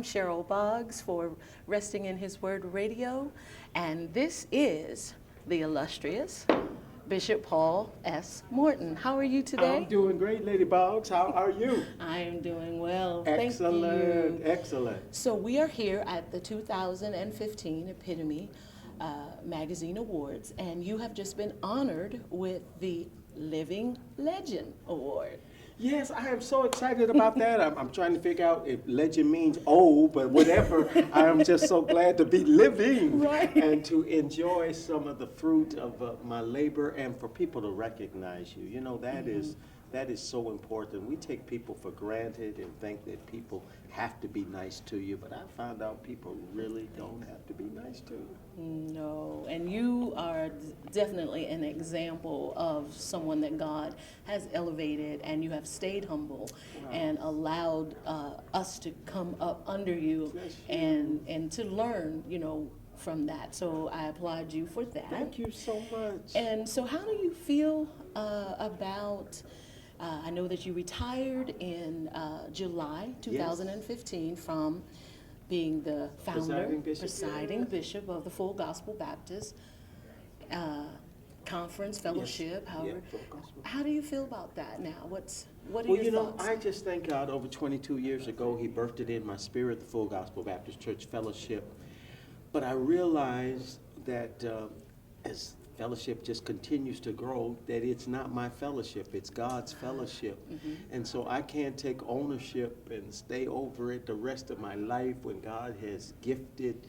Cheryl Boggs for Resting in His Word Radio, and this is the illustrious Bishop Paul S. Morton. How are you today? I'm doing great, Lady Boggs. How are you? I am doing well. Excellent, Thank you. excellent. So we are here at the 2015 Epitome Magazine Awards, and you have just been honored with the Living Legend Award. Yes, I am so excited about that. I'm trying to figure out if legend means old, but whatever. I am just so glad to be living Right. and to enjoy some of the fruit of my labor and for people to recognize you. You know, that is so important. We take people for granted and think that people have to be nice to you, but I found out people really don't have to be nice to you. No, and you are definitely an example of someone that God has elevated, and you have stayed humble and allowed us to come up under you, and to learn, from that. So I applaud you for that. Thank you so much. And so how do you feel about, I know that you retired in July 2015 from being the founder, presiding bishop of the Full Gospel Baptist Conference Fellowship. Yes. How do you feel about that now? What are Well, your thoughts? I just thank God over 22 years ago, He birthed it in my spirit, the Full Gospel Baptist Church Fellowship. But I realized that as fellowship just continues to grow, that it's not my fellowship, it's God's fellowship. And so I can't take ownership and stay over it the rest of my life when God has gifted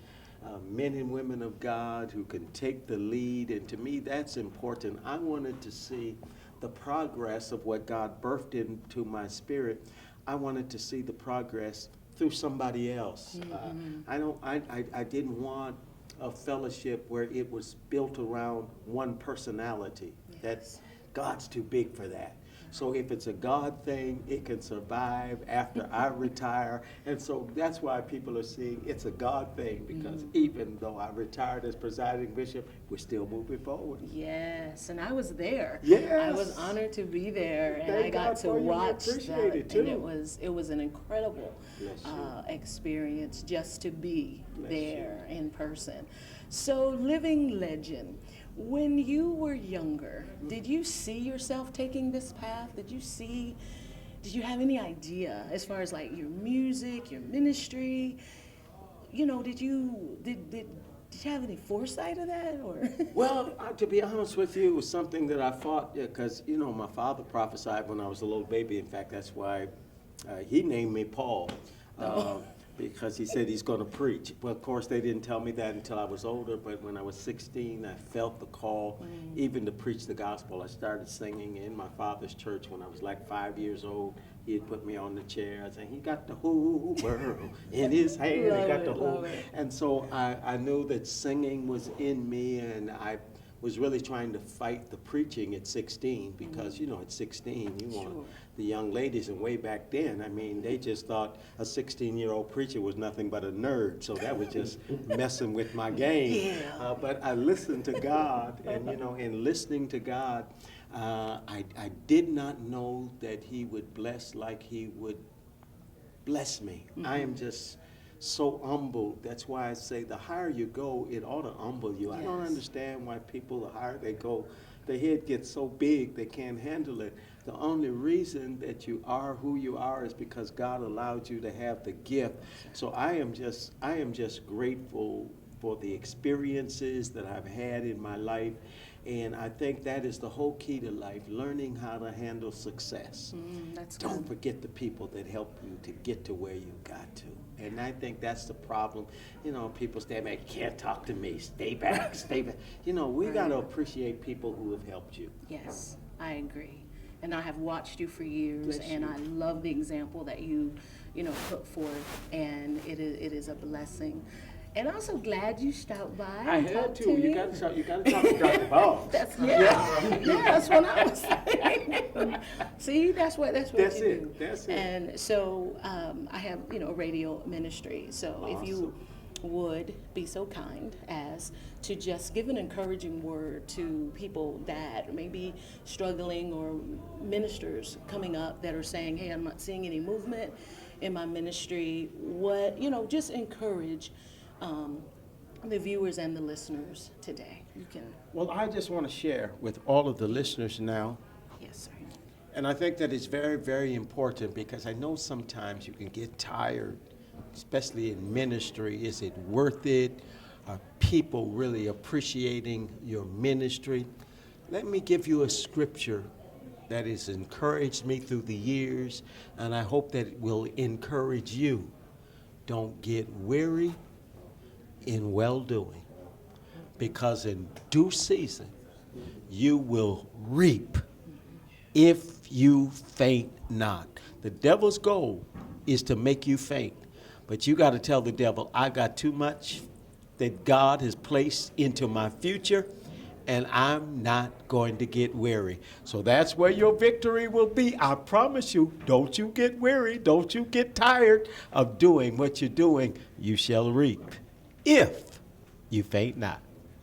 men and women of God who can take the lead. And to me, that's important. I wanted to see the progress of what God birthed into my spirit. I wanted to see the progress through somebody else. I didn't want a fellowship where it was built around one personality. Yes. That's God's too big for that. So if it's a God thing, it can survive after I retire. And so that's why people are seeing it's a God thing, because even though I retired as presiding bishop, we're still moving forward. Yes, and I was there. Yes. I was honored to be there, and Thank I got God to for you. We watch appreciate that, it, too. and it was an incredible Bless you. experience just to be Bless there in person. So, living legend. When you were younger, did you see yourself taking this path? Did you have any idea as far as like your music, your ministry? Did you have any foresight of that, or? Well, to be honest with you, it was something that I fought, because, my father prophesied when I was a little baby. In fact, that's why he named me Paul. Because he said he's going to preach. Well, of course, they didn't tell me that until I was older, but when I was 16, I felt the call even to preach the gospel. I started singing in my father's church when I was like 5 years old. He had put me on the chair. I said, he got the whole world in his hand. He got the whole. And so I knew that singing was in me, and I was really trying to fight the preaching at 16, because, at 16, you want the young ladies, and way back then, they just thought a 16-year-old preacher was nothing but a nerd, so that was just messing with my game. But I listened to God, and, in listening to God, I did not know that He would bless like He would bless me. I am just so humbled. That's why I say the higher you go, it ought to humble you. Yes. I don't understand why people, the higher they go, the head gets so big they can't handle it. The only reason that you are who you are is because God allowed you to have the gift. So I am just grateful for the experiences that I've had in my life. And I think that is the whole key to life, learning how to handle success. Don't forget the people that helped you to get to where you got to. And I think that's the problem. People stay back, you can't talk to me, stay back, stay back. We got to appreciate people who have helped you. Yes, I agree. And I have watched you for years, and I love the example that you put forth, and it is a blessing. And I'm so glad you stopped by. I had to. You got to talk to Dr. Boggs. That's what I was saying. See, that's what you do. That's it. And so I have a radio ministry. So awesome. If you would be so kind as to just give an encouraging word to people that may be struggling, or ministers coming up that are saying, hey, I'm not seeing any movement in my ministry, what, just encourage the viewers and the listeners today. You can. Well, I just want to share with all of the listeners now. Yes, sir. And I think that it's very, very important because I know sometimes you can get tired, especially in ministry. Is it worth it? Are people really appreciating your ministry? Let me give you a scripture that has encouraged me through the years, and I hope that it will encourage you. Don't get weary in well-doing, because in due season you will reap if you faint not. The devil's goal is to make you faint, but you got to tell the devil, I got too much that God has placed into my future, and I'm not going to get weary. So that's where your victory will be. I promise you, don't you get weary. Don't you get tired of doing what you're doing. You shall reap if you faint not.